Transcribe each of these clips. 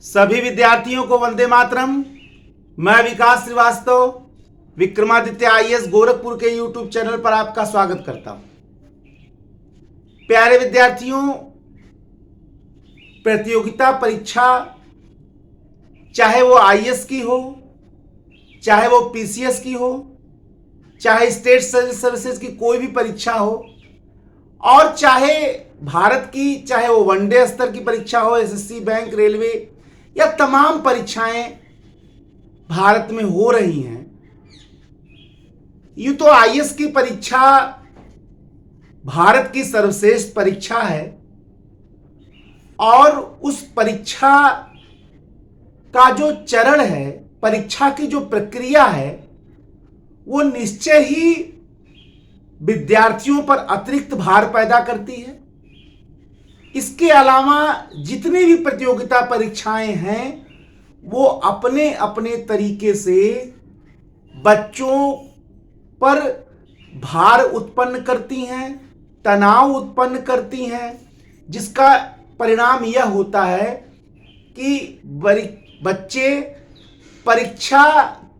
सभी विद्यार्थियों को वंदे मातरम। मैं विकास श्रीवास्तव विक्रमादित्य आईएएस गोरखपुर के यूट्यूब चैनल पर आपका स्वागत करता हूं। प्यारे विद्यार्थियों, प्रतियोगिता परीक्षा चाहे वो आईएएस की हो, चाहे वो पीसीएस की हो, चाहे स्टेट सर्विसेज की कोई भी परीक्षा हो, और चाहे भारत की, चाहे वो वनडे स्तर की परीक्षा हो, एसएससी, बैंक, रेलवे, या तमाम परीक्षाएं भारत में हो रही हैं। यूं तो आईएएस की परीक्षा भारत की सर्वश्रेष्ठ परीक्षा है और उस परीक्षा का जो चरण है, परीक्षा की जो प्रक्रिया है, वो निश्चय ही विद्यार्थियों पर अतिरिक्त भार पैदा करती है। इसके अलावा जितनी भी प्रतियोगिता परीक्षाएं हैं वो अपने अपने तरीके से बच्चों पर भार उत्पन्न करती हैं, तनाव उत्पन्न करती हैं, जिसका परिणाम यह होता है कि बच्चे परीक्षा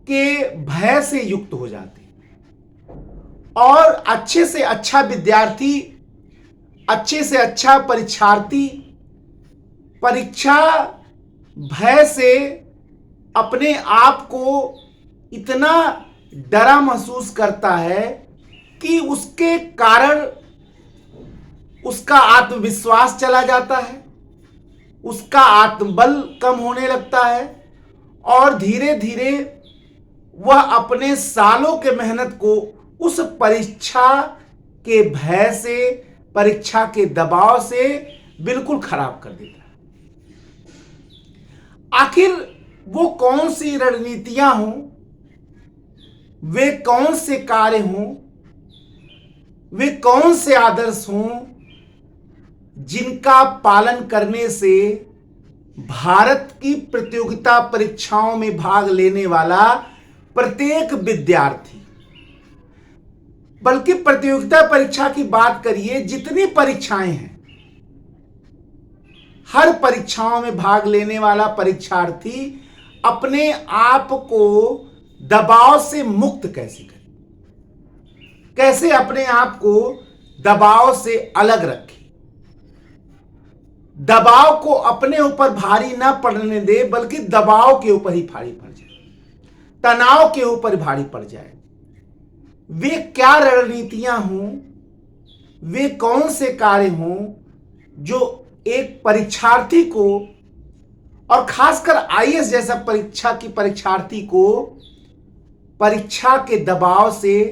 के भय से युक्त हो जाते हैं और अच्छे से अच्छा विद्यार्थी, अच्छे से अच्छा परीक्षार्थी परीक्षा भय से अपने आप को इतना डरा महसूस करता है कि उसके कारण उसका आत्मविश्वास चला जाता है, उसका आत्मबल कम होने लगता है और धीरे धीरे वह अपने सालों के मेहनत को उस परीक्षा के भय से, परीक्षा के दबाव से बिल्कुल खराब कर देता है। आखिर वो कौन सी रणनीतियां हों, वे कौन से कार्य हों, वे कौन से आदर्श हों जिनका पालन करने से भारत की प्रतियोगिता परीक्षाओं में भाग लेने वाला प्रत्येक विद्यार्थी, बल्कि प्रतियोगिता परीक्षा की बात करिए, जितनी परीक्षाएं हैं, हर परीक्षाओं में भाग लेने वाला परीक्षार्थी अपने आप को दबाव से मुक्त कैसे करे, कैसे अपने आप को दबाव से अलग रखे, दबाव को अपने ऊपर भारी ना पड़ने दे, बल्कि दबाव के ऊपर ही भारी पड़ जाए, तनाव के ऊपर भारी पड़ जाए। वे क्या रणनीतियां हों, वे कौन से कार्य हों जो एक परीक्षार्थी को, और खासकर आईएएस जैसा परीक्षा की परीक्षार्थी को परीक्षा के दबाव से,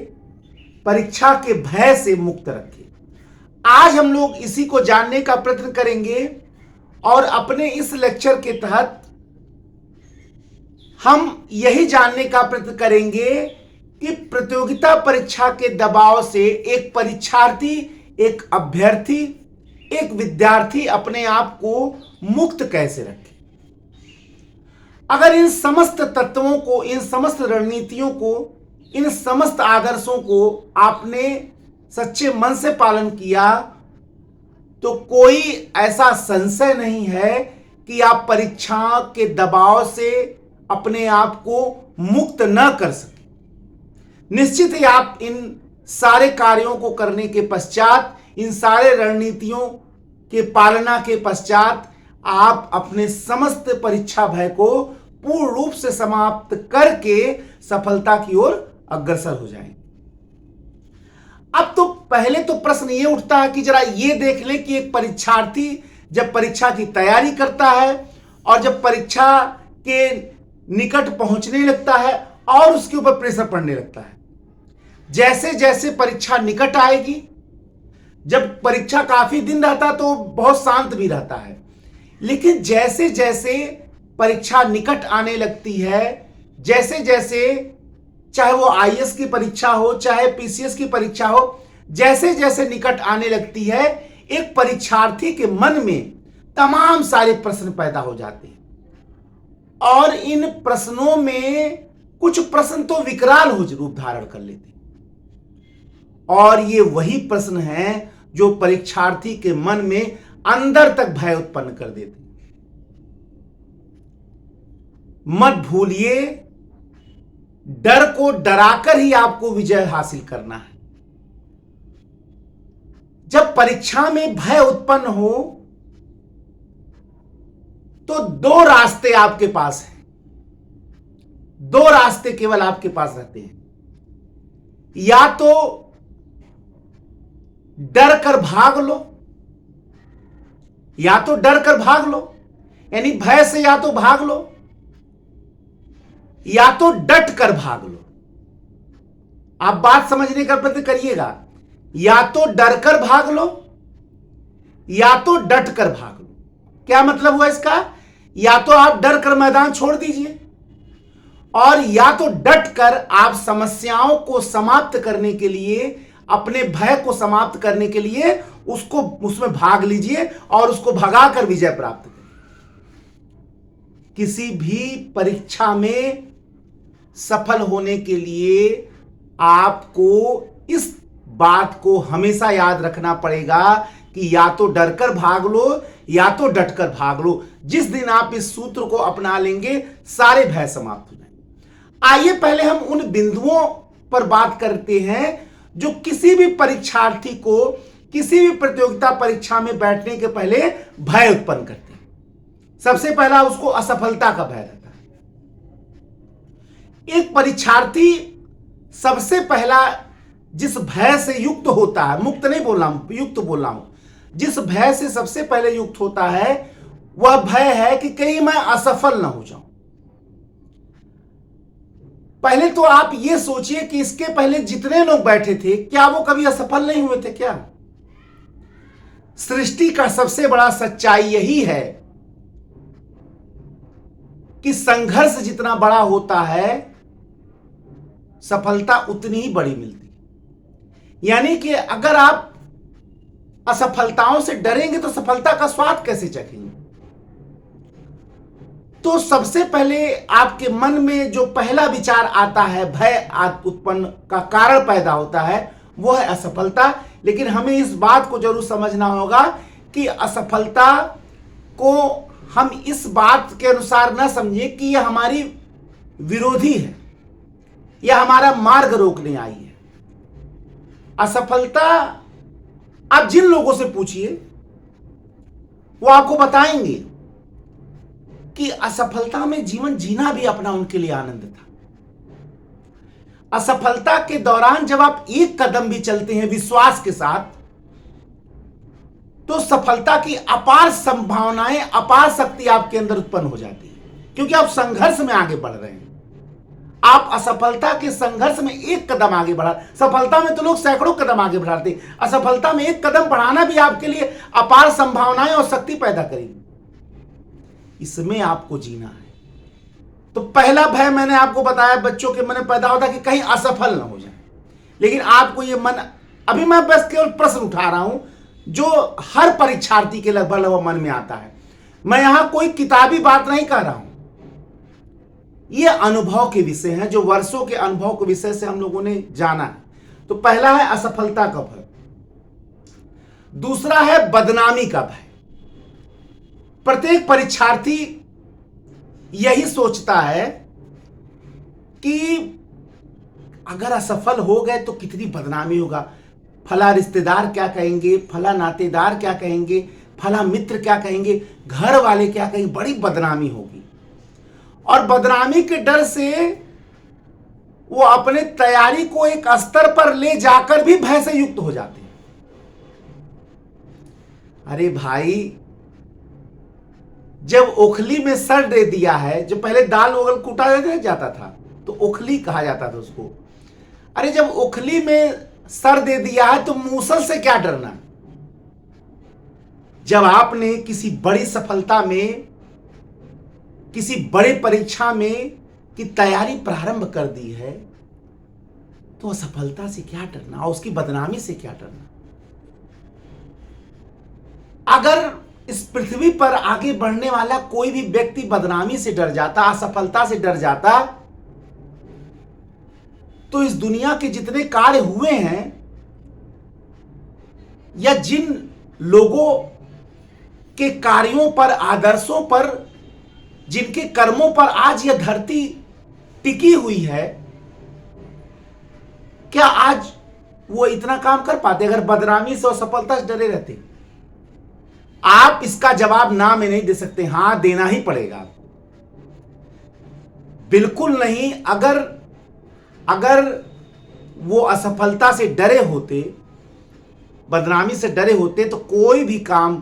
परीक्षा के भय से मुक्त रखे। आज हम लोग इसी को जानने का प्रयत्न करेंगे और अपने इस लेक्चर के तहत हम यही जानने का प्रयत्न करेंगे कि प्रतियोगिता परीक्षा के दबाव से एक परीक्षार्थी, एक अभ्यर्थी, एक विद्यार्थी अपने आप को मुक्त कैसे रखे। अगर इन समस्त तत्वों को, इन समस्त रणनीतियों को, इन समस्त आदर्शों को आपने सच्चे मन से पालन किया तो कोई ऐसा संशय नहीं है कि आप परीक्षा के दबाव से अपने आप को मुक्त न कर सके। निश्चित ही आप इन सारे कार्यों को करने के पश्चात, इन सारे रणनीतियों के पालना के पश्चात आप अपने समस्त परीक्षा भय को पूर्ण रूप से समाप्त करके सफलता की ओर अग्रसर हो जाएंगे। अब तो पहले तो प्रश्न ये उठता है कि जरा ये देख लें कि एक परीक्षार्थी जब परीक्षा की तैयारी करता है और जब परीक्षा के निकट पहुंचने लगता है और उसके ऊपर प्रेशर पड़ने लगता है, जैसे जैसे परीक्षा निकट आएगी, जब परीक्षा काफी दिन रहता तो बहुत शांत भी रहता है, लेकिन जैसे जैसे परीक्षा निकट आने लगती है, जैसे जैसे चाहे वो आईएएस की परीक्षा हो, चाहे पीसीएस की परीक्षा हो, जैसे जैसे निकट आने लगती है, एक परीक्षार्थी के मन में तमाम सारे प्रश्न पैदा हो जाते हैं और इन प्रश्नों में कुछ प्रश्न तो विकराल हो रूप धारण कर लेते हैं और ये वही प्रश्न हैं जो परीक्षार्थी के मन में अंदर तक भय उत्पन्न कर देते हैं। मत भूलिए, डर को डराकर ही आपको विजय हासिल करना है। जब परीक्षा में भय उत्पन्न हो तो दो रास्ते आपके पास हैं, दो रास्ते केवल आपके पास रहते हैं। या तो डर कर भाग लो, या तो डर कर भाग लो, यानी भय से या तो भाग लो, या तो डट कर भाग लो। आप बात समझने का प्रयत्न करिएगा। या तो डर कर भाग लो, या तो डट कर भाग लो। क्या मतलब हुआ इसका? या तो आप डर कर मैदान छोड़ दीजिए, और या तो डट कर आप समस्याओं को समाप्त करने के लिए, अपने भय को समाप्त करने के लिए उसमें भाग लीजिए और उसको भगाकर विजय प्राप्त करिए। किसी भी परीक्षा में सफल होने के लिए आपको इस बात को हमेशा याद रखना पड़ेगा कि या तो डरकर भाग लो, या तो डटकर भाग लो। जिस दिन आप इस सूत्र को अपना लेंगे, सारे भय समाप्त हो जाएंगे। आइए पहले हम उन बिंदुओं पर बात करते हैं जो किसी भी परीक्षार्थी को किसी भी प्रतियोगिता परीक्षा में बैठने के पहले भय उत्पन्न करते हैं। सबसे पहला उसको असफलता का भय रहता है। एक परीक्षार्थी सबसे पहला जिस भय से युक्त होता है, मुक्त नहीं बोल रहा हूं, युक्त बोल रहा हूं, जिस भय से सबसे पहले युक्त होता है वह भय है कि कहीं मैं असफल ना हो जाऊं। पहले तो आप यह सोचिए कि इसके पहले जितने लोग बैठे थे, क्या वो कभी असफल नहीं हुए थे? क्या सृष्टि का सबसे बड़ा सच्चाई यही है कि संघर्ष जितना बड़ा होता है, सफलता उतनी ही बड़ी मिलती है। यानी कि अगर आप असफलताओं से डरेंगे तो सफलता का स्वाद कैसे चखेंगे? तो सबसे पहले आपके मन में जो पहला विचार आता है, भय उत्पन्न का कारण पैदा होता है, वो है असफलता। लेकिन हमें इस बात को जरूर समझना होगा कि असफलता को हम इस बात के अनुसार न समझें कि यह हमारी विरोधी है या हमारा मार्ग रोकने आई है। असफलता आप जिन लोगों से पूछिए वो आपको बताएंगे कि असफलता में जीवन जीना भी अपना उनके लिए आनंद था। असफलता के दौरान जब आप एक कदम भी चलते हैं विश्वास के साथ, तो सफलता की अपार संभावनाएं, अपार शक्ति आपके अंदर उत्पन्न हो जाती है, क्योंकि आप संघर्ष में आगे बढ़ रहे हैं। आप असफलता के संघर्ष में एक कदम आगे बढ़ा। सफलता में तो लोग सैकड़ों कदम आगे बढ़ाते हैं, असफलता में एक कदम बढ़ाना भी आपके लिए अपार संभावनाएं और शक्ति पैदा करेगी। इसमें आपको जीना है। तो पहला भय मैंने आपको बताया बच्चों के मन में पैदा होता है कि कहीं असफल ना हो जाए। लेकिन आपको ये मन, अभी मैं बस केवल प्रश्न उठा रहा हूं जो हर परीक्षार्थी के लगभग मन में आता है। मैं यहां कोई किताबी बात नहीं कर रहा हूं, ये अनुभव के विषय हैं, जो वर्षों के अनुभव के विषय से हम लोगों ने जाना है। तो पहला है असफलता का भय, दूसरा है बदनामी का भय। प्रत्येक परीक्षार्थी यही सोचता है कि अगर असफल हो गए तो कितनी बदनामी होगा, फला रिश्तेदार क्या कहेंगे, फला नातेदार क्या कहेंगे, फला मित्र क्या कहेंगे, घर वाले क्या कहेंगे, बड़ी बदनामी होगी। और बदनामी के डर से वो अपने तैयारी को एक स्तर पर ले जाकर भी भय से युक्त हो जाते हैं। अरे भाई, जब ओखली में सर दे दिया है, जो पहले दाल वगल कूटा जाता था तो ओखली कहा जाता था उसको। अरे जब ओखली में सर दे दिया है तो मूसल से क्या डरना? जब आपने किसी बड़ी सफलता में, किसी बड़े परीक्षा में की तैयारी प्रारंभ कर दी है, तो असफलता से क्या डरना और उसकी बदनामी से क्या डरना? अगर इस पृथ्वी पर आगे बढ़ने वाला कोई भी व्यक्ति बदनामी से डर जाता, असफलता से डर जाता, तो इस दुनिया के जितने कार्य हुए हैं या जिन लोगों के कार्यों पर, आदर्शों पर जिनके कर्मों पर आज यह धरती टिकी हुई है, क्या आज वो इतना काम कर पाते अगर बदनामी से और सफलता से डरे रहते? आप इसका जवाब ना में नहीं दे सकते, हां देना ही पड़ेगा। बिल्कुल नहीं। अगर वो असफलता से डरे होते, बदनामी से डरे होते, तो कोई भी काम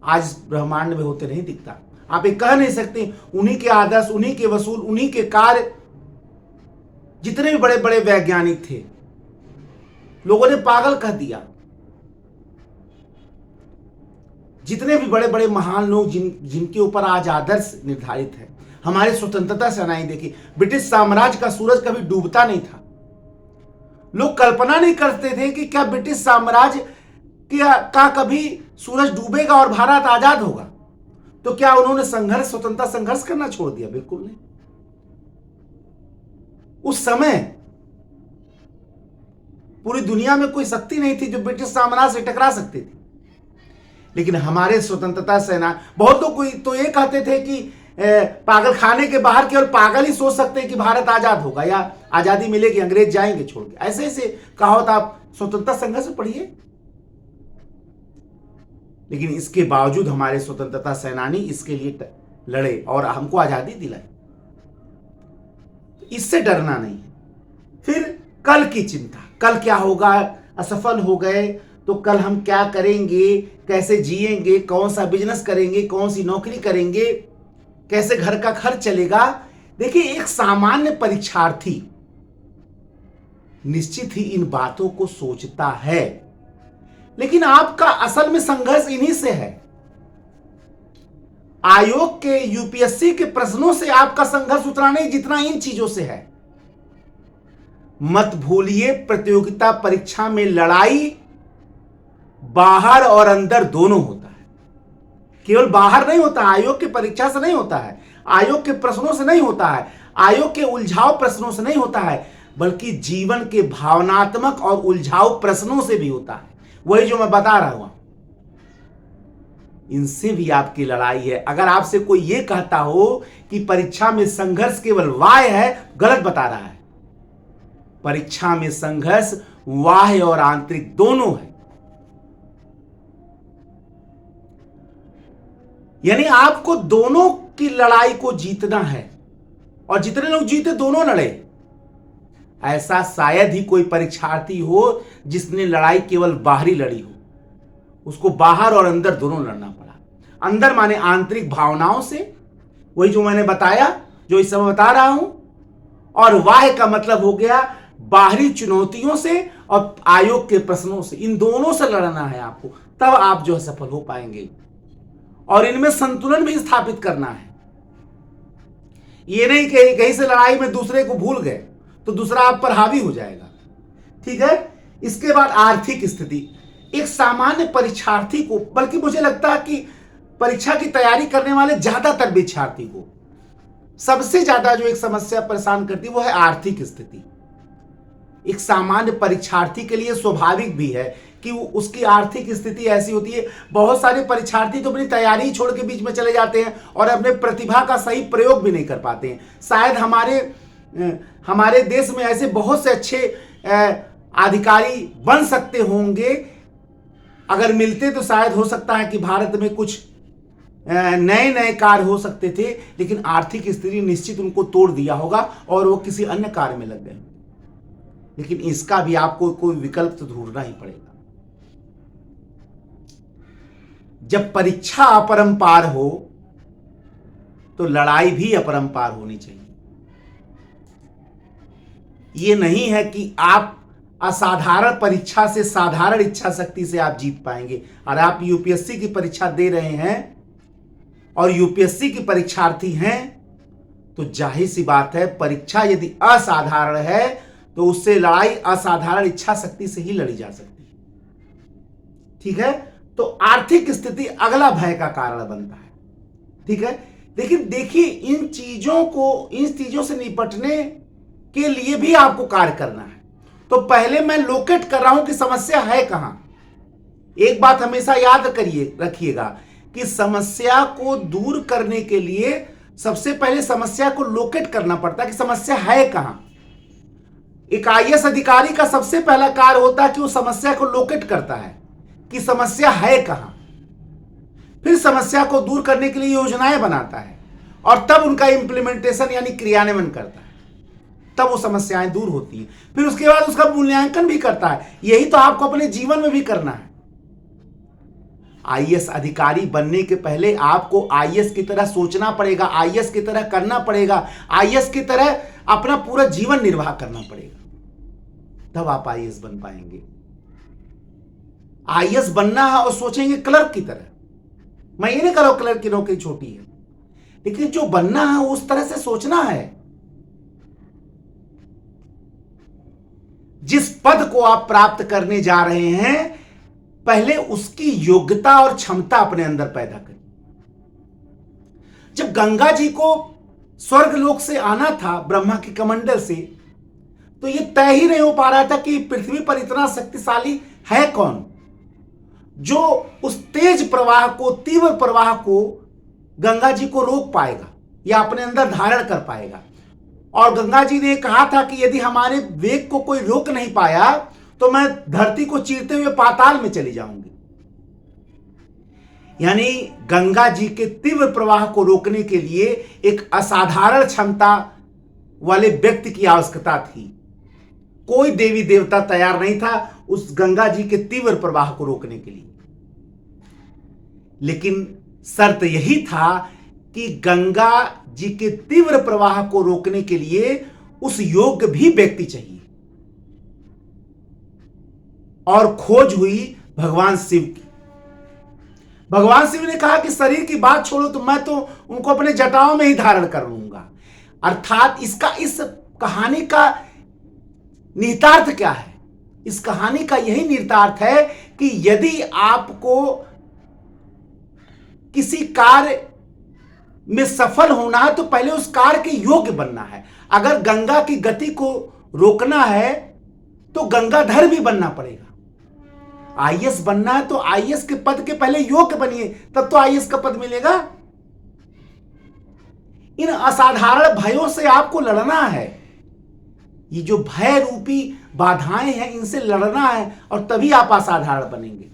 आज ब्रह्मांड में होते नहीं दिखता। आप ये कह नहीं सकते उन्हीं के आदर्श, उन्हीं के वसूल, उन्हीं के कार्य, जितने भी बड़े बड़े वैज्ञानिक थे लोगों ने पागल कह दिया। जितने भी बड़े बड़े महान लोग जिनके ऊपर आज आदर्श निर्धारित है, हमारे स्वतंत्रता सेनानी देखिए, ब्रिटिश साम्राज्य का सूरज कभी डूबता नहीं था। लोग कल्पना नहीं करते थे कि क्या ब्रिटिश साम्राज्य का कभी सूरज डूबेगा और भारत आजाद होगा। तो क्या उन्होंने स्वतंत्रता संघर्ष करना छोड़ दिया? बिल्कुल नहीं। उस समय पूरी दुनिया में कोई शक्ति नहीं थी जो ब्रिटिश साम्राज्य से टकरा सकती थी। लेकिन हमारे स्वतंत्रता सेना, बहुत लोग कोई तो ये कहते थे कि पागल खाने के बाहर केवल पागल ही सोच सकते हैं कि भारत आजाद होगा या आजादी मिलेगी, अंग्रेज जाएंगे छोड़ के। ऐसे ऐसे कहावत आप स्वतंत्रता संघर्ष में पढ़िए। लेकिन इसके बावजूद हमारे स्वतंत्रता सेनानी इसके लिए लड़े और हमको आजादी दिलाई। इससे डरना नहीं है। फिर कल की चिंता, कल क्या होगा, असफल हो गए तो कल हम क्या करेंगे, कैसे जिएंगे, कौन सा बिजनेस करेंगे, कौन सी नौकरी करेंगे, कैसे घर का खर्च चलेगा। देखिए, एक सामान्य परीक्षार्थी निश्चित ही इन बातों को सोचता है, लेकिन आपका असल में संघर्ष इन्हीं से है। आयोग के, यूपीएससी के प्रश्नों से आपका संघर्ष उतना नहीं जितना इन चीजों से है। मत भूलिए, प्रतियोगिता परीक्षा में लड़ाई बाहर और अंदर दोनों होता है। केवल बाहर नहीं होता, आयोग की परीक्षा से नहीं होता है, आयोग के प्रश्नों से नहीं होता है, आयोग के उलझाऊ प्रश्नों से नहीं होता है, बल्कि जीवन के भावनात्मक और उलझाऊ प्रश्नों से भी होता है। वही जो मैं बता रहा हूं, इनसे भी आपकी लड़ाई है। अगर आपसे कोई यह कहता हो कि परीक्षा में संघर्ष केवल बाह्य है, गलत बता रहा है। परीक्षा में संघर्ष बाह्य और आंतरिक दोनों है। यानी आपको दोनों की लड़ाई को जीतना है, और जितने लोग जीते दोनों लड़े। ऐसा शायद ही कोई परीक्षार्थी हो जिसने लड़ाई केवल बाहरी लड़ी हो। उसको बाहर और अंदर दोनों लड़ना पड़ा। अंदर माने आंतरिक भावनाओं से, वही जो मैंने बताया, जो इस समय बता रहा हूं, और बाह्य का मतलब हो गया बाहरी चुनौतियों से और आयोग के प्रश्नों से। इन दोनों से लड़ना है आपको, तब आप जो है सफल हो पाएंगे। और इनमें संतुलन भी स्थापित करना है। ये नहीं कि कहीं से लड़ाई में दूसरे को भूल गए तो दूसरा आप पर हावी हो जाएगा। ठीक है। इसके बाद आर्थिक स्थिति। एक सामान्य परीक्षार्थी को, बल्कि मुझे लगता है कि परीक्षा की तैयारी करने वाले ज्यादातर परीक्षार्थी को सबसे ज्यादा जो एक समस्या परेशान करती है वो है आर्थिक स्थिति। एक सामान्य परीक्षार्थी के लिए स्वाभाविक भी है कि उसकी आर्थिक स्थिति ऐसी होती है। बहुत सारे परीक्षार्थी तो अपनी तैयारी छोड़ के बीच में चले जाते हैं और अपने प्रतिभा का सही प्रयोग भी नहीं कर पाते हैं। शायद हमारे देश में ऐसे बहुत से अच्छे अधिकारी बन सकते होंगे, अगर मिलते तो शायद हो सकता है कि भारत में कुछ नए नए कार्य हो सकते थे, लेकिन आर्थिक स्थिति निश्चित उनको तोड़ दिया होगा और वो किसी अन्य कार्य में लग गए। लेकिन इसका भी आपको कोई विकल्प तो ढूंढना ही पड़ेगा। जब परीक्षा अपरंपार हो तो लड़ाई भी अपरंपार होनी चाहिए। यह नहीं है कि आप असाधारण परीक्षा से साधारण इच्छा शक्ति से आप जीत पाएंगे। और आप यूपीएससी की परीक्षा दे रहे हैं और यूपीएससी की परीक्षार्थी हैं, तो जाहिर सी बात है, परीक्षा यदि असाधारण है तो उससे लड़ाई असाधारण इच्छा शक्ति से ही लड़ी जा सकती है। ठीक है। तो आर्थिक स्थिति अगला भय का कारण बनता है। ठीक है। लेकिन देखिए, इन चीजों से निपटने के लिए भी आपको कार्य करना है। तो पहले मैं लोकेट कर रहा हूं कि समस्या है कहां। एक बात हमेशा याद रखिएगा कि समस्या को दूर करने के लिए सबसे पहले समस्या को लोकेट करना पड़ता है कि समस्या है कहां। एक आईएएस अधिकारी का सबसे पहला कार्य होता है कि वो समस्या को लोकेट करता है कि समस्या है कहां, फिर समस्या को दूर करने के लिए योजनाएं बनाता है और तब उनका इंप्लीमेंटेशन यानी क्रियान्वयन करता है, तब वो समस्याएं दूर होती हैं। फिर उसके बाद उसका मूल्यांकन भी करता है। यही तो आपको अपने जीवन में भी करना है। आईएएस अधिकारी बनने के पहले आपको आईएएस की तरह सोचना पड़ेगा, आईएएस की तरह करना पड़ेगा, आईएएस की तरह अपना पूरा जीवन निर्वाह करना पड़ेगा, तब आप आईएएस बन पाएंगे। आईएएस बनना है और सोचेंगे क्लर्क की तरह। मैं ये नहीं कह रहा हूं क्लर्क की नौकरी छोटी है, लेकिन जो बनना है उस तरह से सोचना है। जिस पद को आप प्राप्त करने जा रहे हैं, पहले उसकी योग्यता और क्षमता अपने अंदर पैदा करें। जब गंगा जी को स्वर्गलोक से आना था ब्रह्मा के कमंडल से, तो यह तय ही नहीं हो पा रहा था कि पृथ्वी पर इतना शक्तिशाली है कौन जो उस तेज प्रवाह को, तीव्र प्रवाह को गंगा जी को रोक पाएगा या अपने अंदर धारण कर पाएगा। और गंगा जी ने कहा था कि यदि हमारे वेग को कोई रोक नहीं पाया तो मैं धरती को चीरते हुए पाताल में चली जाऊंगी। यानी गंगा जी के तीव्र प्रवाह को रोकने के लिए एक असाधारण क्षमता वाले व्यक्ति की आवश्यकता थी। कोई देवी देवता तैयार नहीं था उस गंगा जी के तीव्र प्रवाह को रोकने के लिए। लेकिन शर्त यही था कि गंगा जी के तीव्र प्रवाह को रोकने के लिए उस योग्य भी व्यक्ति चाहिए। और खोज हुई भगवान शिव की। भगवान शिव ने कहा कि शरीर की बात छोड़ो तो मैं तो उनको अपने जटाओं में ही धारण कर लूंगा। अर्थात इस कहानी का निहितार्थ क्या है? इस कहानी का यही निहितार्थ है कि यदि आपको किसी कार्य में सफल होना है तो पहले उस कार्य के योग्य बनना है। अगर गंगा की गति को रोकना है तो गंगाधर भी बनना पड़ेगा। आईएएस बनना है तो आईएएस के पद के पहले योग्य बनिए, तब तो आईएएस का पद मिलेगा। इन असाधारण भयों से आपको लड़ना है। ये जो भय रूपी बाधाएं हैं इनसे लड़ना है और तभी आप असाधारण बनेंगे।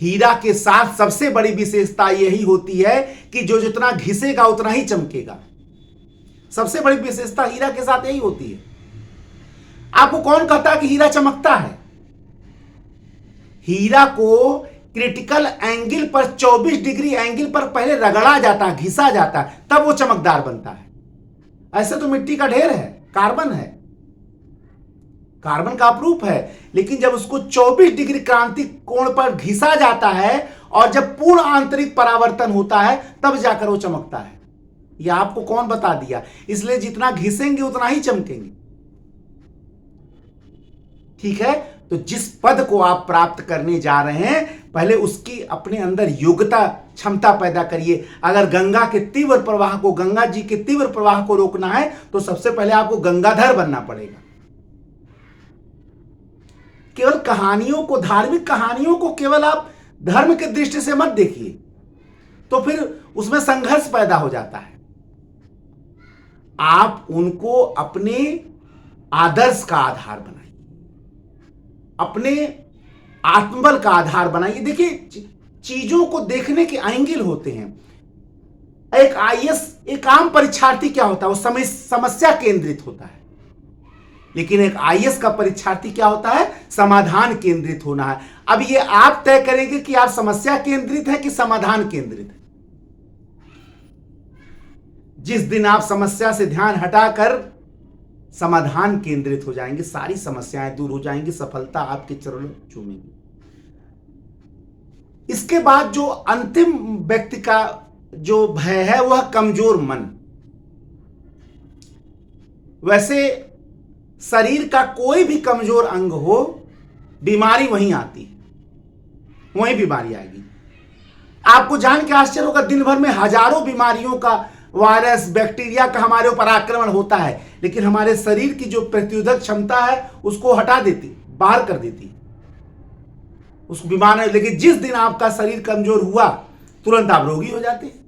हीरा के साथ सबसे बड़ी विशेषता यही होती है कि जो जितना घिसेगा उतना ही चमकेगा। सबसे बड़ी विशेषता हीरा के साथ यही होती है। आपको कौन कहता है कि हीरा चमकता है? हीरा को क्रिटिकल एंगल पर 24 डिग्री एंगल पर पहले रगड़ा जाता है, घिसा जाता है, तब वो चमकदार बनता है। ऐसे तो मिट्टी का ढेर है, कार्बन है, कार्बन का अपरूप है, लेकिन जब उसको 24 डिग्री क्रांति कोण पर घिसा जाता है और जब पूर्ण आंतरिक परावर्तन होता है तब जाकर वो चमकता है। यह आपको कौन बता दिया? इसलिए जितना घिसेंगे उतना ही चमकेंगे। ठीक है, तो जिस पद को आप प्राप्त करने जा रहे हैं पहले उसकी अपने अंदर योग्यता, क्षमता पैदा करिए। अगर गंगा के तीव्र प्रवाह को, गंगा जी के तीव्र प्रवाह को रोकना है तो सबसे पहले आपको गंगाधर बनना पड़ेगा। केवल कहानियों को, धार्मिक कहानियों को केवल आप धर्म के दृष्टि से मत देखिए, तो फिर उसमें संघर्ष पैदा हो जाता है। आप उनको अपने आदर्श का आधार बनाइए, अपने आत्मबल का आधार बनाइए। देखिए, चीजों को देखने के एंगल होते हैं। एक आईएएस, एक आम परीक्षार्थी क्या होता है? वो समस्या केंद्रित होता है। लेकिन एक आईएएस का परीक्षार्थी क्या होता है? समाधान केंद्रित होना है। अब ये आप तय करेंगे कि आप समस्या केंद्रित है कि समाधान केंद्रित है। जिस दिन आप समस्या से ध्यान हटाकर समाधान केंद्रित हो जाएंगे, सारी समस्याएं दूर हो जाएंगी, सफलता आपके चरणों चूमेगी। इसके बाद जो अंतिम व्यक्ति का जो भय है वह कमजोर मन। वैसे शरीर का कोई भी कमजोर अंग हो, बीमारी वहीं आती है, वहीं बीमारी आएगी। आपको जान के आश्चर्य होगा, दिन भर में हजारों बीमारियों का, वायरस, बैक्टीरिया का हमारे ऊपर आक्रमण होता है, लेकिन हमारे शरीर की जो प्रतिरोधक क्षमता है उसको हटा देती, बाहर कर देती उस बीमारी। लेकिन जिस दिन आपका शरीर कमजोर हुआ, तुरंत आप रोगी हो जाते हैं।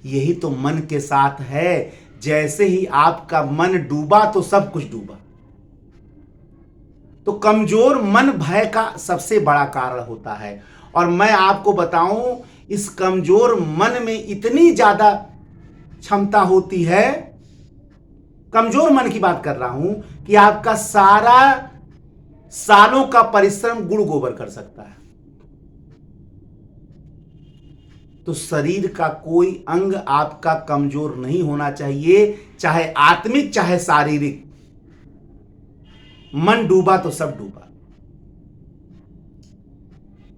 यही तो मन के साथ है, जैसे ही आपका मन डूबा तो सब कुछ डूबा। तो कमजोर मन भय का सबसे बड़ा कारण होता है। और मैं आपको बताऊं, इस कमजोर मन में इतनी ज्यादा क्षमता होती है, कमजोर मन की बात कर रहा हूं, कि आपका सारा सालों का परिश्रम गुड़ गोबर कर सकता है। तो शरीर का कोई अंग आपका कमजोर नहीं होना चाहिए, चाहे आत्मिक चाहे शारीरिक। मन डूबा तो सब डूबा।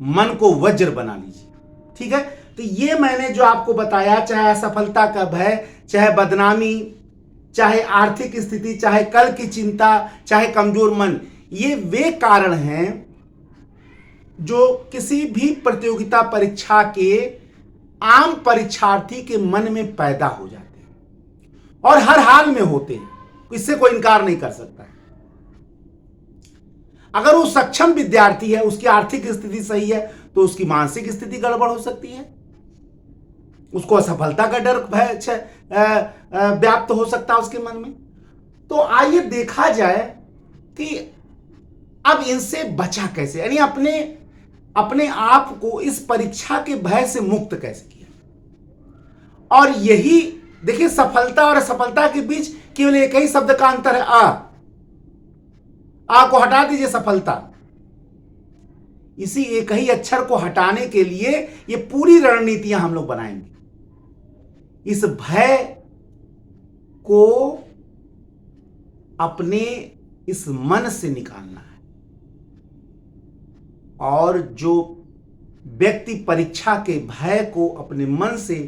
मन को वज्र बना लीजिए, ठीक है। तो ये मैंने जो आपको बताया, चाहे असफलता का भय, चाहे बदनामी, चाहे आर्थिक स्थिति, चाहे कल की चिंता, चाहे कमजोर मन, ये वे कारण हैं जो किसी भी प्रतियोगिता परीक्षा के आम परीक्षार्थी के मन में पैदा हो जाते हैं और हर हाल में होते हैं। इससे कोई इनकार नहीं कर सकता है। अगर वो सक्षम विद्यार्थी है, उसकी आर्थिक स्थिति सही है, तो उसकी मानसिक स्थिति गड़बड़ हो सकती है, उसको असफलता का डर भय व्याप्त हो सकता है उसके मन में। तो आइए देखा जाए कि अब इनसे बचा कैसे, यानी अपने आप को इस परीक्षा के भय से मुक्त कैसे किया। और यही देखिए, सफलता और असफलता के बीच केवल एक ही शब्द का अंतर है, आ को हटा दीजिए, सफलता। इसी एक ही अक्षर को हटाने के लिए ये पूरी रणनीतियां हम लोग बनाएंगे। इस भय को अपने इस मन से निकालना है। और जो व्यक्ति परीक्षा के भय को अपने मन से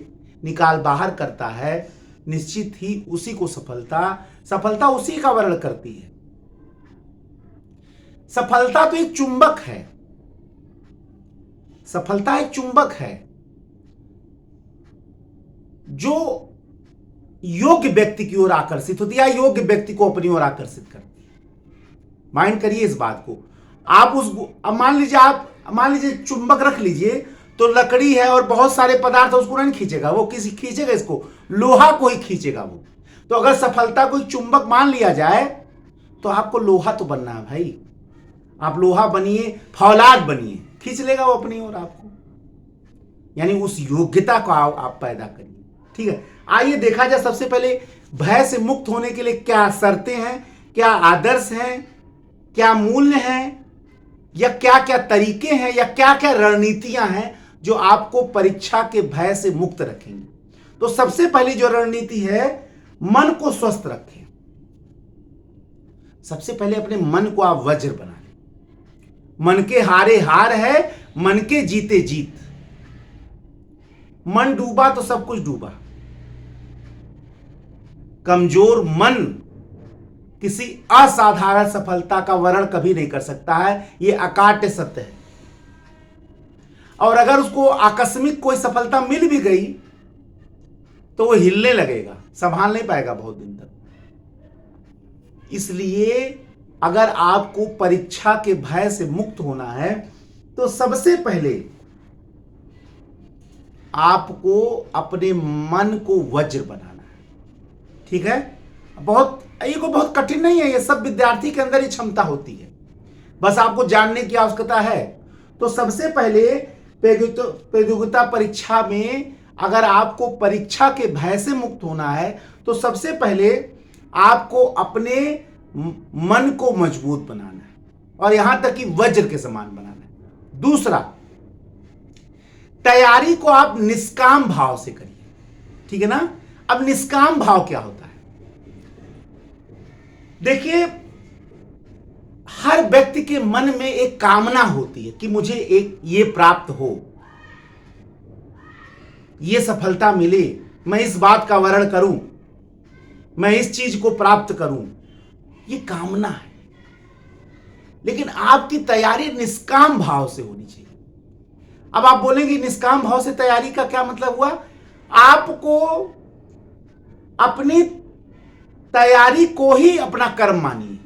निकाल बाहर करता है, निश्चित ही उसी को सफलता उसी का वर्ण करती है। सफलता तो एक चुंबक है, सफलता एक चुंबक है जो योग्य व्यक्ति की ओर आकर्षित होती है, योग्य व्यक्ति को अपनी ओर आकर्षित करती है। माइंड करिए इस बात को। आप अब मान लीजिए चुंबक रख लीजिए, तो लकड़ी है और बहुत सारे पदार्थ उसको नहीं खींचेगा, वो किसी खींचेगा, इसको लोहा को ही खींचेगा वो। तो अगर सफलता को चुंबक मान लिया जाए, तो आपको लोहा तो बनना है भाई। आप लोहा बनिए, फौलाद बनिए, खींच लेगा वो अपनी ओर आपको। यानी उस योग्यता को आप पैदा करिए, ठीक है। आइए देखा जाए, सबसे पहले भय से मुक्त होने के लिए क्या शर्तें हैं, क्या आदर्श हैं, क्या मूल्य हैं, या क्या क्या तरीके हैं, या क्या क्या रणनीतियां हैं जो आपको परीक्षा के भय से मुक्त रखेंगे। तो सबसे पहली जो रणनीति है, मन को स्वस्थ रखें। सबसे पहले अपने मन को आप वज्र बना लें। मन के हारे हार है, मन के जीते जीत। मन डूबा तो सब कुछ डूबा। कमजोर मन किसी असाधारण सफलता का वर्णन कभी नहीं कर सकता है, यह अकाट्य सत्य है। और अगर उसको आकस्मिक कोई सफलता मिल भी गई, तो वो हिलने लगेगा, संभाल नहीं पाएगा बहुत दिन तक। इसलिए अगर आपको परीक्षा के भय से मुक्त होना है, तो सबसे पहले आपको अपने मन को वज्र बनाना है, ठीक है। ये बहुत कठिन नहीं है, ये सब विद्यार्थी के अंदर ही क्षमता होती है, बस आपको जानने की आवश्यकता है। तो सबसे पहले प्रतियोगिता परीक्षा में अगर आपको परीक्षा के भय से मुक्त होना है, तो सबसे पहले आपको अपने मन को मजबूत बनाना है, और यहां तक कि वज्र के समान बनाना है। दूसरा, तैयारी को आप निष्काम भाव से करिए, ठीक है ना। अब निष्काम भाव क्या होता है? देखिए, हर व्यक्ति के मन में एक कामना होती है कि मुझे ये प्राप्त हो, ये सफलता मिले, मैं इस बात का वर्ण करूं, मैं इस चीज को प्राप्त करूं, ये कामना है। लेकिन आपकी तैयारी निष्काम भाव से होनी चाहिए। अब आप बोलेंगे निष्काम भाव से तैयारी का क्या मतलब हुआ? आपको अपनी तैयारी को ही अपना कर्म मानिए,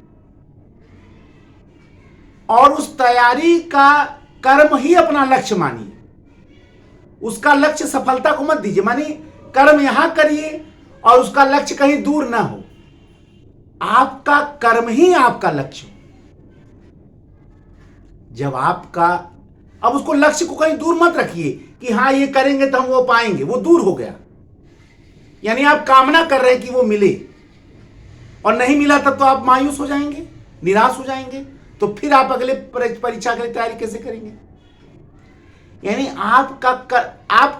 और उस तैयारी का कर्म ही अपना लक्ष्य मानिए। उसका लक्ष्य सफलता को मत दीजिए, मानी कर्म यहां करिए और उसका लक्ष्य कहीं दूर ना हो। आपका कर्म ही आपका लक्ष्य हो। जब आपका, अब उसको लक्ष्य को कहीं दूर मत रखिए कि हाँ ये करेंगे तो हम वो पाएंगे, वो दूर हो गया। यानी आप कामना कर रहे हैं कि वो मिले और नहीं मिला तब तो आप मायूस हो जाएंगे, निराश हो जाएंगे, तो फिर आप अगले परीक्षा के लिए तैयारी कैसे करेंगे? यानी आप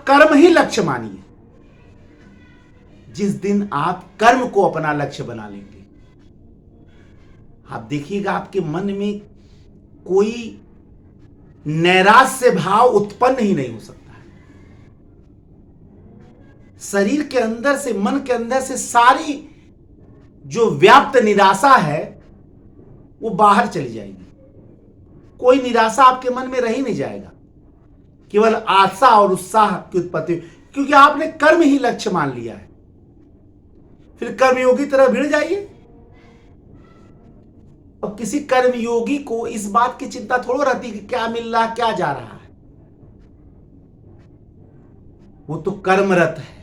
कर्म ही लक्ष्य मानिए। जिस दिन आप कर्म को अपना लक्ष्य बना लेंगे, आप देखिएगा आपके मन में कोई नैराश्य भाव उत्पन्न ही नहीं हो सकता है। शरीर के अंदर से, मन के अंदर से सारी जो व्याप्त निराशा है वो बाहर चली जाएगी। कोई निराशा आपके मन में रह ही नहीं जाएगा, केवल आशा और उत्साह की उत्पत्ति, क्योंकि आपने कर्म ही लक्ष्य मान लिया है। फिर कर्मयोगी तरह भिड़ जाइए। और किसी कर्मयोगी को इस बात की चिंता थोड़ा रहती कि क्या मिल रहा, क्या जा रहा है। वो तो कर्मरत है,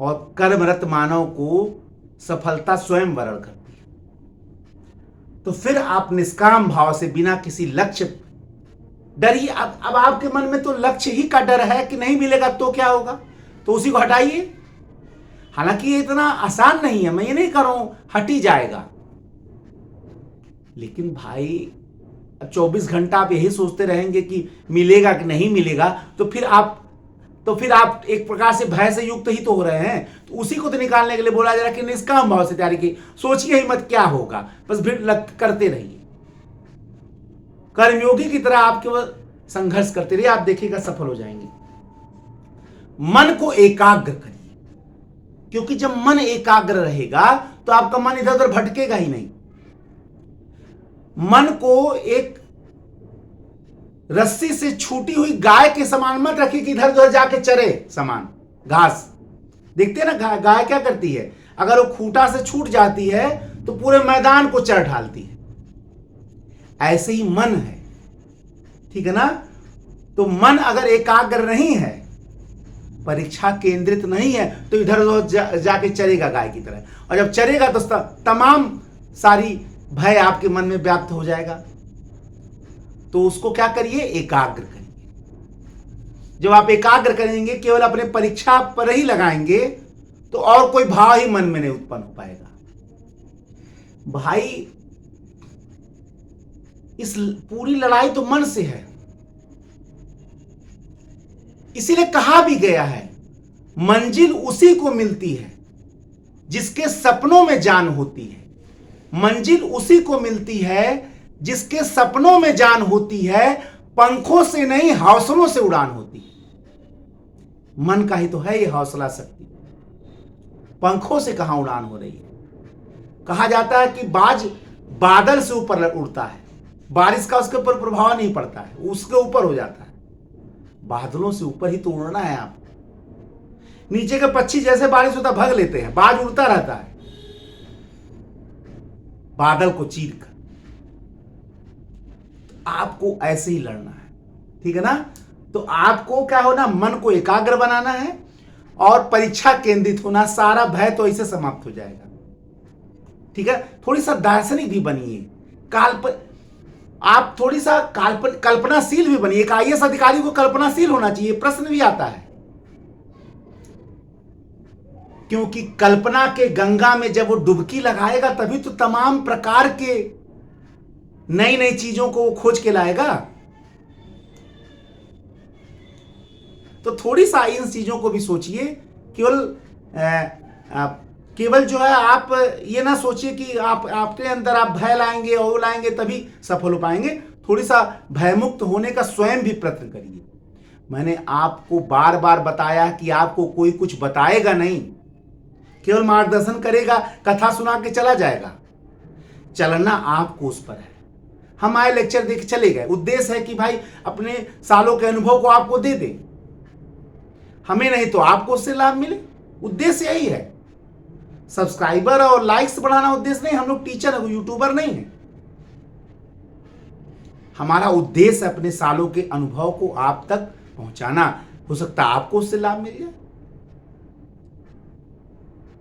और कर्मरत मानव को सफलता स्वयं वरण करती है। तो फिर आप निष्काम भाव से, बिना किसी लक्ष्य, डरिए। अब आपके मन में तो लक्ष्य ही का डर है कि नहीं मिलेगा तो क्या होगा, तो उसी को हटाइए। हालांकि ये इतना आसान नहीं है, मैं ये नहीं कर रहा हूं हट ही जाएगा, लेकिन भाई 24 घंटा आप यही सोचते रहेंगे कि मिलेगा कि नहीं मिलेगा, तो फिर आप एक प्रकार से भय से युक्त ही तो हो रहे हैं। तो उसी को तो निकालने के लिए बोला जा रहा है कि निष्काम भाव से तैयारी की, सोचिए ही मत क्या होगा, बस करते रहिए। कर्मयोगी की तरह आप केवल संघर्ष करते रहिए, आप देखिएगा सफल हो जाएंगे। मन को एकाग्र करिए, क्योंकि जब मन एकाग्र रहेगा तो आपका मन इधर उधर भटकेगा ही नहीं। मन को एक रस्सी से छूटी हुई गाय के समान मत रखिए कि इधर उधर जाके चरे समान घास। देखते हैं ना गाय क्या करती है, अगर वो खूंटा से छूट जाती है तो पूरे मैदान को चर ढालती है। ऐसे ही मन है, ठीक है ना। तो मन अगर एकाग्र नहीं है, परीक्षा केंद्रित नहीं है, तो इधर उधर जाके चरेगा गाय की तरह, और जब चरेगा तो तमाम सारी भय आपके मन में व्याप्त हो जाएगा। तो उसको क्या करिए, एकाग्र करिए। जब आप एकाग्र करेंगे, केवल अपने परीक्षा पर ही लगाएंगे, तो और कोई भाव ही मन में नहीं उत्पन्न हो पाएगा। भाई इस पूरी लड़ाई तो मन से है। इसीलिए कहा भी गया है, मंजिल उसी को मिलती है जिसके सपनों में जान होती है। मंजिल उसी को मिलती है जिसके सपनों में जान होती है, पंखों से नहीं हौसलों से उड़ान होती है। मन का ही तो है ये हौसला शक्ति, पंखों से कहां उड़ान हो रही है। कहा जाता है कि बाज बादल से ऊपर उड़ता है, बारिश का उसके ऊपर प्रभाव नहीं पड़ता है, उसके ऊपर हो जाता है। बादलों से ऊपर ही तो उड़ना है आपको। नीचे के पक्षी जैसे बारिश होता भग लेते हैं, बाज उड़ता रहता है बादल को चीर कर। आपको ऐसे ही लड़ना है, ठीक है ना। तो आपको क्या होना, मन को एकाग्र बनाना है और परीक्षा केंद्रित होना। सारा भय तो ऐसे समाप्त हो जाएगा, ठीक है। थोड़ी सा दार्शनिक भी बनिए, आप थोड़ी सा कल्पनाशील भी बनिए। एक आईएएस अधिकारी को कल्पनाशील होना चाहिए, प्रश्न भी आता है, क्योंकि कल्पना के गंगा में जब वो डुबकी लगाएगा तभी तो तमाम प्रकार के नई नई चीजों को खोज के लाएगा। तो थोड़ी सा इन चीजों को भी सोचिए। केवल जो है आप ये ना सोचिए कि आप अपने अंदर आप भय लाएंगे और लाएंगे तभी सफल हो पाएंगे। थोड़ी सा भयमुक्त होने का स्वयं भी प्रयत्न करिए। मैंने आपको बार बार बताया कि आपको कोई कुछ बताएगा नहीं, केवल मार्गदर्शन करेगा, कथा सुना के चला जाएगा। चलना आपको उस पर है। हम आए लेक्चर देख चले गए, उद्देश्य है कि भाई अपने सालों के अनुभव को आपको दे दें, हमें नहीं तो आपको उससे लाभ मिले। उद्देश्य यही है। सब्सक्राइबर और लाइक्स बढ़ाना उद्देश्य नहीं। हम लोग टीचर यूट्यूबर नहीं है, हमारा उद्देश्य अपने सालों के अनुभव को आप तक पहुंचाना। हो सकता है आपको उससे लाभ मिल जाए।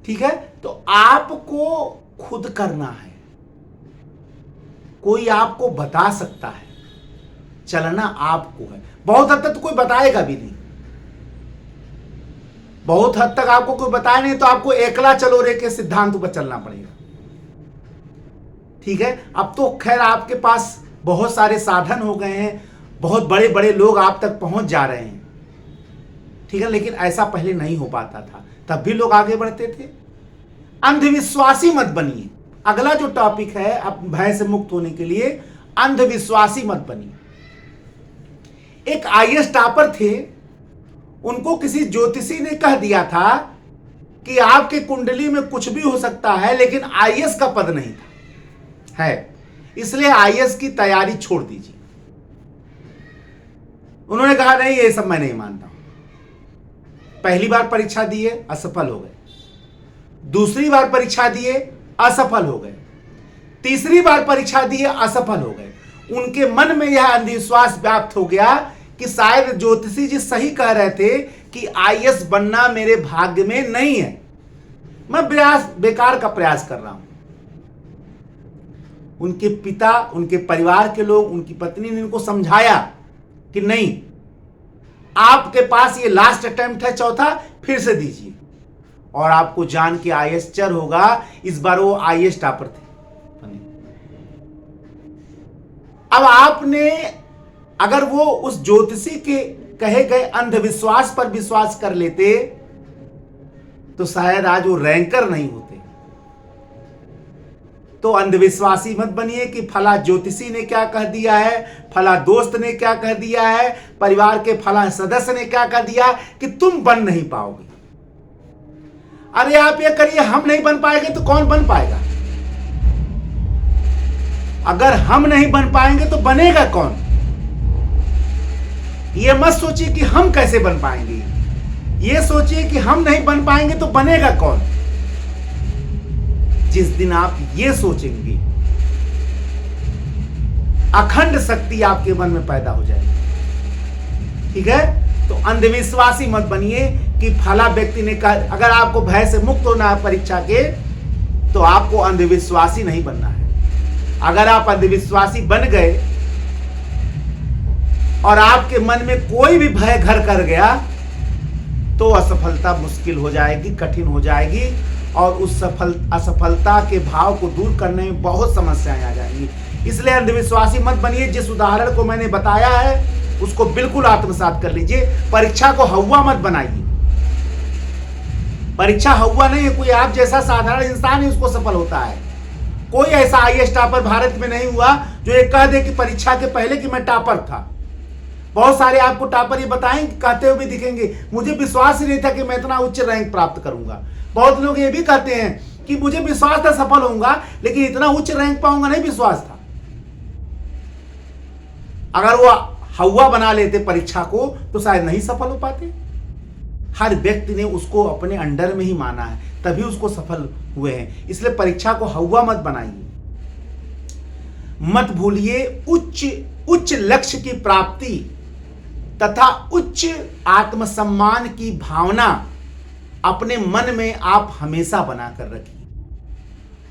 ठीक है, तो आपको खुद करना है, कोई आपको बता सकता है, चलना आपको है। बहुत हद तक तो कोई बताएगा भी नहीं, बहुत हद तक आपको कोई बताए नहीं, तो आपको एकला चलो रे के सिद्धांत पर चलना पड़ेगा। ठीक है, अब तो खैर आपके पास बहुत सारे साधन हो गए हैं, बहुत बड़े बड़े लोग आप तक पहुंच जा रहे हैं। ठीक है, लेकिन ऐसा पहले नहीं हो पाता था, तब भी लोग आगे बढ़ते थे। अंधविश्वासी मत बनिए। अगला जो टॉपिक है अब भय से मुक्त होने के लिए, अंधविश्वासी मत बनिए। एक आईएएस टॉपर थे, उनको किसी ज्योतिषी ने कह दिया था कि आपके कुंडली में कुछ भी हो सकता है, लेकिन आईएएस का पद नहीं था है, इसलिए आईएएस की तैयारी छोड़ दीजिए। उन्होंने कहा नहीं, ये सब मैं नहीं मानता हूं। पहली बार परीक्षा दिए, असफल हो गए। दूसरी बार परीक्षा दिए, असफल हो गए। तीसरी बार परीक्षा दिए, असफल हो गए। उनके मन में यह अंधविश्वास व्याप्त हो गया कि शायद ज्योतिषी जी सही कह रहे थे कि आईएएस बनना मेरे भाग्य में नहीं है, मैं बेकार का प्रयास कर रहा हूं। उनके पिता, उनके परिवार के लोग, उनकी पत्नी ने उनको समझाया कि नहीं, आपके पास ये लास्ट अटेम्प्ट है, चौथा, फिर से दीजिए, और आपको जान के आईएएस चर होगा। इस बार वो आईएएस टॉपर थे। अब आपने अगर वो उस ज्योतिषी के कहे गए अंधविश्वास पर विश्वास कर लेते तो शायद आज वो रैंकर नहीं होते। तो अंधविश्वासी मत बनिए कि फला ज्योतिषी ने क्या कह दिया है, फला दोस्त ने क्या कह दिया है, परिवार के फला सदस्य ने क्या कह दिया कि तुम बन नहीं पाओगे। अरे आप ये करिए, हम नहीं बन पाएंगे तो कौन बन पाएगा? अगर हम नहीं बन पाएंगे तो बनेगा कौन? ये मत सोचिए कि हम कैसे बन पाएंगे, ये सोचिए कि हम नहीं बन पाएंगे तो बनेगा कौन। जिस दिन आप ये सोचेंगे, अखंड शक्ति आपके मन में पैदा हो जाएगी। ठीक है, तो अंधविश्वासी मत बनिए कि फला व्यक्ति ने कहा। अगर आपको भय से मुक्त होना है परीक्षा के, तो आपको अंधविश्वासी नहीं बनना है। अगर आप अंधविश्वासी बन गए और आपके मन में कोई भी भय घर कर गया, तो असफलता मुश्किल हो जाएगी, कठिन हो जाएगी, और उस असफलता के भाव को दूर करने में बहुत समस्याएं आ जाएंगी। इसलिए अंधविश्वासी मत बनिए। जिस उदाहरण को मैंने बताया है उसको बिल्कुल आत्मसात कर लीजिए। परीक्षा को हवा मत बनाइए। परीक्षा हवा नहीं है, कोई आप जैसा साधारण इंसान ही उसको सफल होता है। कोई ऐसा आईएएस टॉपर भारत में नहीं हुआ जो ये कह दे कि परीक्षा के पहले कि मैं टॉपर था। बहुत सारे आपको टॉपर ये बताएंगे, कहते हुए भी दिखेंगे, मुझे विश्वास ही नहीं था कि मैं इतना उच्च रैंक प्राप्त करूंगा। बहुत लोग ये भी कहते हैं कि मुझे विश्वास था सफल होऊंगा, लेकिन इतना उच्च रैंक पाऊंगा नहीं विश्वास था। अगर वो हवा बना लेते परीक्षा को तो शायद नहीं सफल हो पाते। हर व्यक्ति ने उसको अपने अंडर में ही माना है, तभी उसको सफल हुए हैं। इसलिए परीक्षा को हवा मत बनाइए। मत भूलिए उच्च लक्ष्य की प्राप्ति तथा उच्च आत्मसम्मान की भावना अपने मन में आप हमेशा बनाकर रखिए।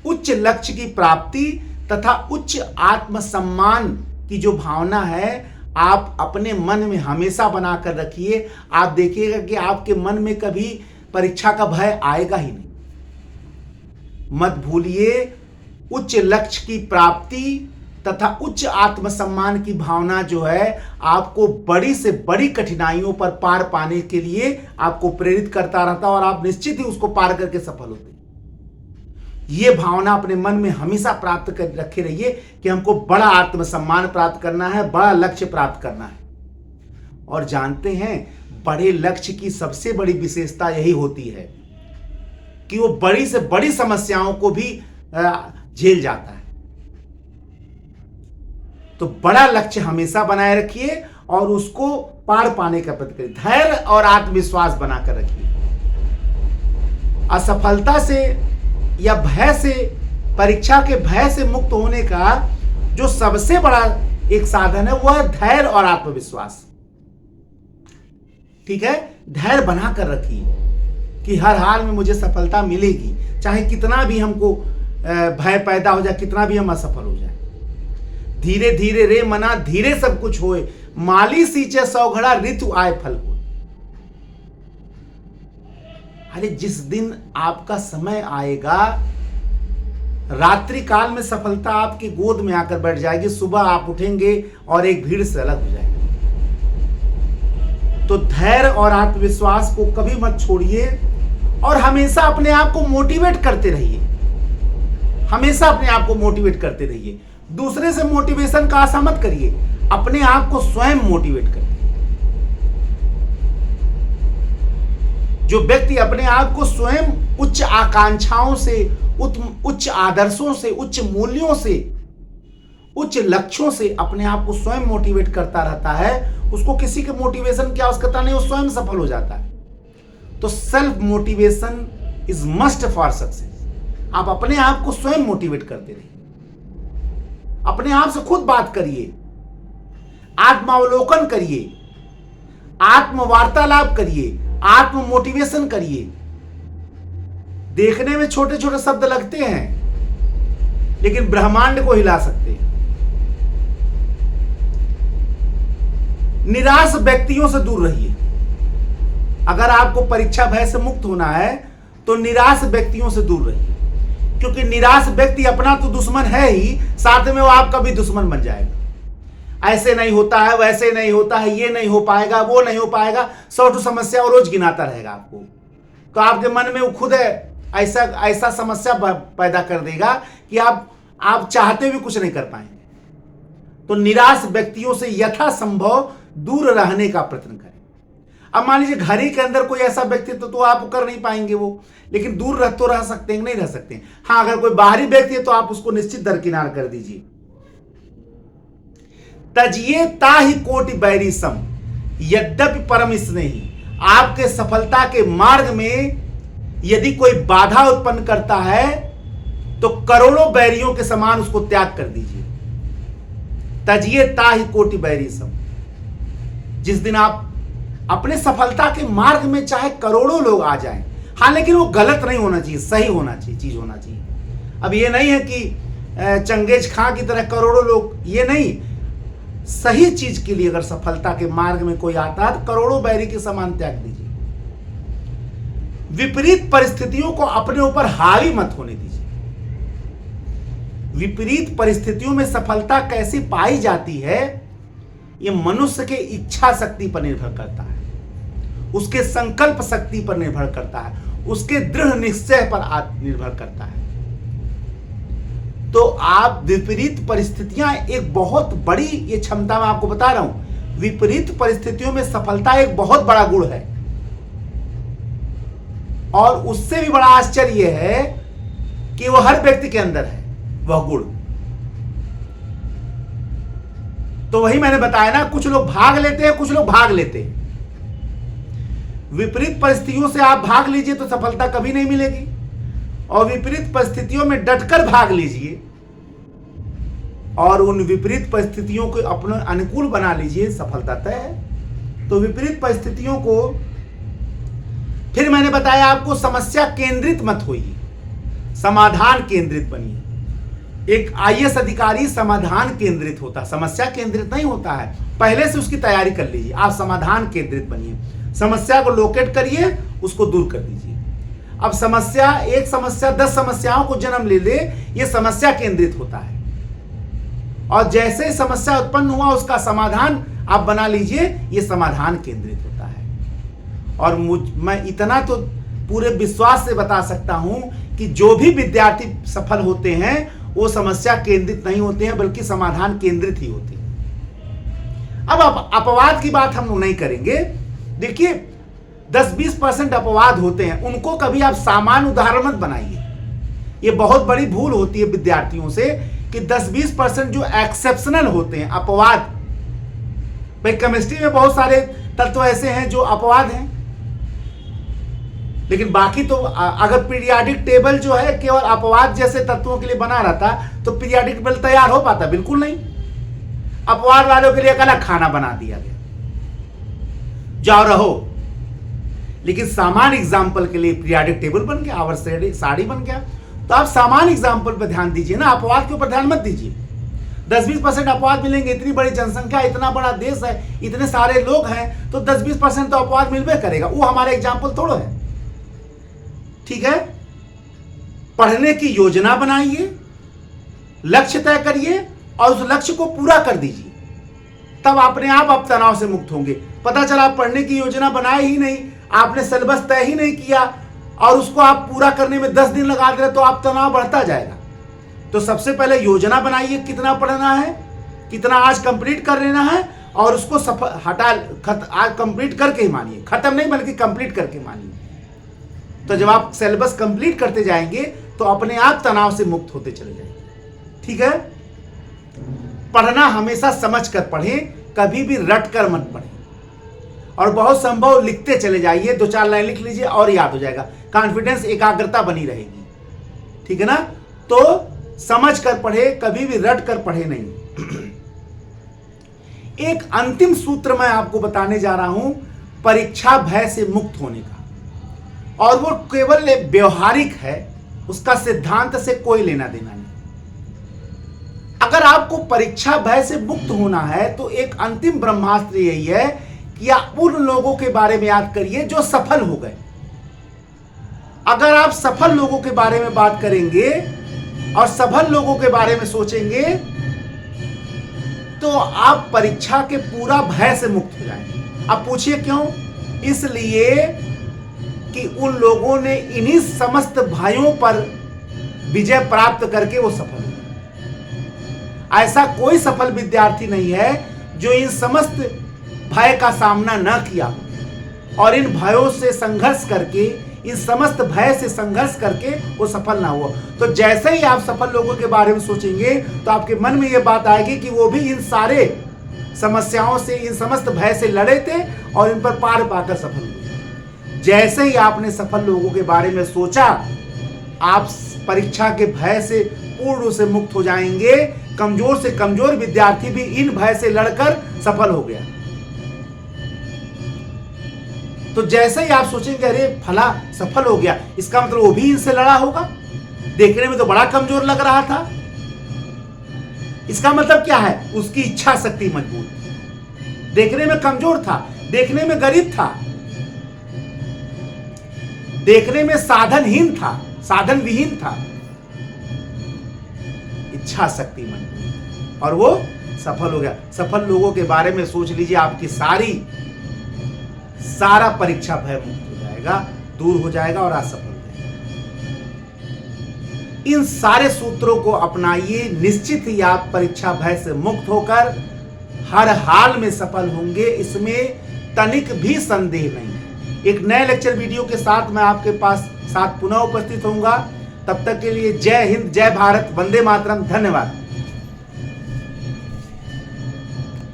उच्च लक्ष्य की प्राप्ति तथा उच्च आत्मसम्मान की जो भावना है, आप अपने मन में हमेशा बनाकर रखिए। आप देखिएगा कि आपके मन में कभी परीक्षा का भय आएगा ही नहीं। मत भूलिए उच्च लक्ष्य की प्राप्ति तथा उच्च आत्मसम्मान की भावना जो है आपको बड़ी से बड़ी कठिनाइयों पर पार पाने के लिए आपको प्रेरित करता रहता, और आप निश्चित ही उसको पार करके सफल होते। ये भावना अपने मन में हमेशा प्राप्त कर रखे रहिए कि हमको बड़ा आत्मसम्मान प्राप्त करना है, बड़ा लक्ष्य प्राप्त करना है। और जानते हैं, बड़े लक्ष्य की सबसे बड़ी विशेषता यही होती है कि वो बड़ी से बड़ी समस्याओं को भी झेल जाता है। तो बड़ा लक्ष्य हमेशा बनाए रखिए और उसको पार पाने का प्रयत्न करिए। धैर्य और आत्मविश्वास बनाकर रखिए। असफलता से या भय से, परीक्षा के भय से मुक्त होने का जो सबसे बड़ा एक साधन है, वह है धैर्य और आत्मविश्वास। ठीक है, धैर्य बनाकर रखिए कि हर हाल में मुझे सफलता मिलेगी, चाहे कितना भी हमको भय पैदा हो जाए, कितना भी हम असफल हो जाए। धीरे धीरे रे मना धीरे सब कुछ होए, माली सींचे 100 घड़ा ऋतु आए फल हो। अरे जिस दिन आपका समय आएगा, रात्रि काल में सफलता आपकी गोद में आकर बैठ जाएगी, सुबह आप उठेंगे और एक भीड़ से अलग हो जाएंगे। तो धैर्य और आत्मविश्वास को कभी मत छोड़िए और हमेशा अपने आप को मोटिवेट करते रहिए। हमेशा अपने आप को मोटिवेट करते रहिए। दूसरे से मोटिवेशन का आशा मत करिए, अपने आप को स्वयं मोटिवेट करिए। जो व्यक्ति अपने आप को स्वयं उच्च आकांक्षाओं से, उच्च आदर्शों से, उच्च मूल्यों से, उच्च लक्ष्यों से अपने आप को स्वयं मोटिवेट करता रहता है, उसको किसी के मोटिवेशन की आवश्यकता नहीं, वो स्वयं सफल हो जाता है। तो self motivation is must for success. आप अपने आप को स्वयं मोटिवेट करते रहिए, अपने आप से खुद बात करिए, आत्मावलोकन करिए, आत्मवार्तालाप करिए, आत्म मोटिवेशन करिए। देखने में छोटे छोटे शब्द लगते हैं, लेकिन ब्रह्मांड को हिला सकते हैं। निराश व्यक्तियों से दूर रहिए। अगर आपको परीक्षा भय से मुक्त होना है तो निराश व्यक्तियों से दूर रहिए, क्योंकि निराश व्यक्ति अपना तो दुश्मन है ही, साथ में वो आपका भी दुश्मन बन जाएगा। ऐसे नहीं होता है, वैसे नहीं होता है, ये नहीं हो पाएगा, वो नहीं हो पाएगा, 100 समस्या और रोज गिनाता रहेगा आपको। तो आपके मन में वो खुद ऐसा समस्या पैदा कर देगा कि आप चाहते हुए कुछ नहीं कर पाएंगे। तो निराश व्यक्तियों से यथासंभव दूर रहने का प्रयत्न करें। अब मान लीजिए घर ही के अंदर कोई ऐसा व्यक्ति तो आप कर नहीं पाएंगे वो, लेकिन दूर रह सकते हैं, नहीं रह सकते हैं। हाँ, अगर कोई बाहरी व्यक्ति है तो आप उसको निश्चित दरकिनार कर दीजिए। तजिए ताहि कोटि बैरी सम, यद्यपि परम स्नेही। आपके सफलता के मार्ग में यदि कोई बाधा उत्पन्न करता है तो करोड़ों बैरियों के समान उसको त्याग कर दीजिए। तजिए ताहि कोटि बैरी सम। जिस दिन आप अपने सफलता के मार्ग में चाहे करोड़ों लोग आ जाएं, हाँ, लेकिन वो गलत नहीं होना चाहिए, सही होना चाहिए, चीज होना चाहिए। अब ये नहीं है कि चंगेज खां की तरह करोड़ों लोग, ये नहीं। सही चीज के लिए अगर सफलता के मार्ग में कोई आता है तो करोड़ों बैरी के समान त्याग दीजिए। विपरीत परिस्थितियों को अपने ऊपर हावी मत होने दीजिए। विपरीत परिस्थितियों में सफलता कैसी पाई जाती है, यह मनुष्य के इच्छा शक्ति पर निर्भर करता है, उसके संकल्प शक्ति पर निर्भर करता है, उसके दृढ़ निश्चय पर निर्भर करता है। तो आप विपरीत परिस्थितियां एक बहुत बड़ी, ये क्षमता मैं आपको बता रहा हूं, विपरीत परिस्थितियों में सफलता एक बहुत बड़ा गुण है। और उससे भी बड़ा आश्चर्य यह है कि वह हर व्यक्ति के अंदर है वह गुण। तो वही मैंने बताया ना, कुछ लोग भाग लेते हैं, कुछ लोग भाग लेते हैं। विपरीत परिस्थितियों से आप भाग लीजिए तो सफलता कभी नहीं मिलेगी, और विपरीत परिस्थितियों में डटकर भाग लीजिए और उन विपरीत परिस्थितियों को अपने अनुकूल बना लीजिए, सफलता तय है। तो विपरीत परिस्थितियों को, फिर मैंने बताया आपको, समस्या केंद्रित मत होइए, समाधान केंद्रित बनिए। एक आईएएस अधिकारी समाधान केंद्रित होता, समस्या केंद्रित नहीं होता है। पहले से उसकी तैयारी कर लीजिए, आप समाधान केंद्रित बनिए। समस्या को लोकेट करिए, उसको दूर कर दीजिए। अब समस्या, एक समस्या 10 समस्याओं को जन्म ले ले, यह समस्या केंद्रित होता है। और जैसे समस्या उत्पन्न हुआ उसका समाधान आप बना लीजिए, यह समाधान केंद्रित होता है। और मैं इतना तो पूरे विश्वास से बता सकता हूं कि जो भी विद्यार्थी सफल होते हैं वो समस्या केंद्रित नहीं होते हैं, बल्कि समाधान केंद्रित ही होते हैं। अब अपवाद की बात हम लोग नहीं करेंगे। देखिए, 10-20% अपवाद होते हैं, उनको कभी आप सामान्य उदाहरण मत बनाइए। ये बहुत बड़ी भूल होती है विद्यार्थियों से कि 10-20% जो एक्सेप्शनल होते हैं, अपवाद। भाई, केमिस्ट्री में बहुत सारे तत्व ऐसे हैं जो अपवाद हैं, लेकिन बाकी तो अगर पीरियाडिक टेबल जो है केवल अपवाद जैसे तत्वों के लिए बना रहता तो पीरियाडिक टेबल तैयार हो पाता? बिल्कुल नहीं। अपवाद वालों के लिए एक अलग खाना बना दिया गया, जाओ रहो। लेकिन सामान्य एग्जाम्पल के लिए पीरियाडिक टेबल बन गया, आवर्त सारणी बन गया। तो आप सामान्य एग्जाम्पल पर ध्यान दीजिए ना, अपवाद के ऊपर ध्यान मत दीजिए। 10-20% अपवाद मिलेंगे, इतनी बड़ी जनसंख्या, इतना बड़ा देश है, इतने सारे लोग हैं, तो 10-20% तो अपवाद मिलबे करेगा। वो हमारा एग्जाम्पल थोड़ा है। ठीक है, पढ़ने की योजना बनाइए, लक्ष्य तय करिए और उस लक्ष्य को पूरा कर दीजिए, तब अपने आप तनाव से मुक्त होंगे। पता चला आप पढ़ने की योजना बनाए ही नहीं, आपने सिलेबस तय ही नहीं किया और उसको आप पूरा करने में 10 दिन लगा दे रहे, तो आप तनाव बढ़ता जाएगा। तो सबसे पहले योजना बनाइए, कितना पढ़ना है, कितना आज कंप्लीट कर लेना है, और उसको आज कंप्लीट करके ही मानिए, खत्म नहीं बल्कि कंप्लीट करके मानिए। तो जब आप सिलेबस कंप्लीट करते जाएंगे तो अपने आप तनाव से मुक्त होते चले जाएंगे। ठीक है, पढ़ना हमेशा समझ कर पढ़ें, कभी भी रट कर मत पढ़ें, और बहुत संभव लिखते चले जाइए, 2-4 लाइन लिख लीजिए और याद हो जाएगा। कॉन्फिडेंस, एकाग्रता बनी रहेगी। ठीक है ना, तो समझ कर पढ़े, कभी भी रट कर पढ़े नहीं। एक अंतिम सूत्र मैं आपको बताने जा रहा हूं, परीक्षा भय से मुक्त होने का, और वो केवल व्यवहारिक है, उसका सिद्धांत से कोई लेना देना नहीं। अगर आपको परीक्षा भय से मुक्त होना है तो एक अंतिम ब्रह्मास्त्र यही है कि आप उन लोगों के बारे में याद करिए जो सफल हो गए। अगर आप सफल लोगों के बारे में बात करेंगे और सफल लोगों के बारे में सोचेंगे तो आप परीक्षा के पूरा भय से मुक्त हो जाएंगे। अब पूछिए क्यों? इसलिए कि उन लोगों ने इन्हीं समस्त भयों पर विजय प्राप्त करके वो सफल हुए। ऐसा कोई सफल विद्यार्थी नहीं है जो इन समस्त भय का सामना न किया और इन भयों से संघर्ष करके, इन समस्त भय से संघर्ष करके वो सफल ना हुआ। तो जैसे ही आप सफल लोगों के बारे में सोचेंगे तो आपके मन में ये बात आएगी कि वो भी इन सारे समस्याओं से, इन समस्त भय से लड़े थे और इन पर पार पाकर सफल हुए। जैसे ही आपने सफल लोगों के बारे में सोचा, आप परीक्षा के भय से पूर्ण रूप से मुक्त हो जाएंगे। कमजोर से कमजोर विद्यार्थी भी इन भय से लड़कर सफल हो गया। तो जैसे ही आप सोचेंगे अरे फला सफल हो गया, इसका मतलब वो भी इनसे लड़ा होगा, देखने में तो बड़ा कमजोर लग रहा था। इसका मतलब क्या है? उसकी इच्छा शक्ति मजबूत थी। देखने में कमजोर था, देखने में गरीब था, देखने में साधनहीन था, साधन विहीन था, इच्छा शक्ति मजबूत, और वो सफल हो गया। सफल लोगों के बारे में सोच लीजिए, आपकी सारा परीक्षा भय मुक्त हो जाएगा, दूर हो जाएगा और असफल हो जाएगा। इन सारे सूत्रों को अपनाइए, निश्चित ही आप परीक्षा भय से मुक्त होकर हर हाल में सफल होंगे, इसमें तनिक भी संदेह नहीं है। एक नए लेक्चर वीडियो के साथ मैं आपके साथ पुनः उपस्थित होऊंगा। तब तक के लिए जय हिंद, जय भारत, वंदे मातरम, धन्यवाद।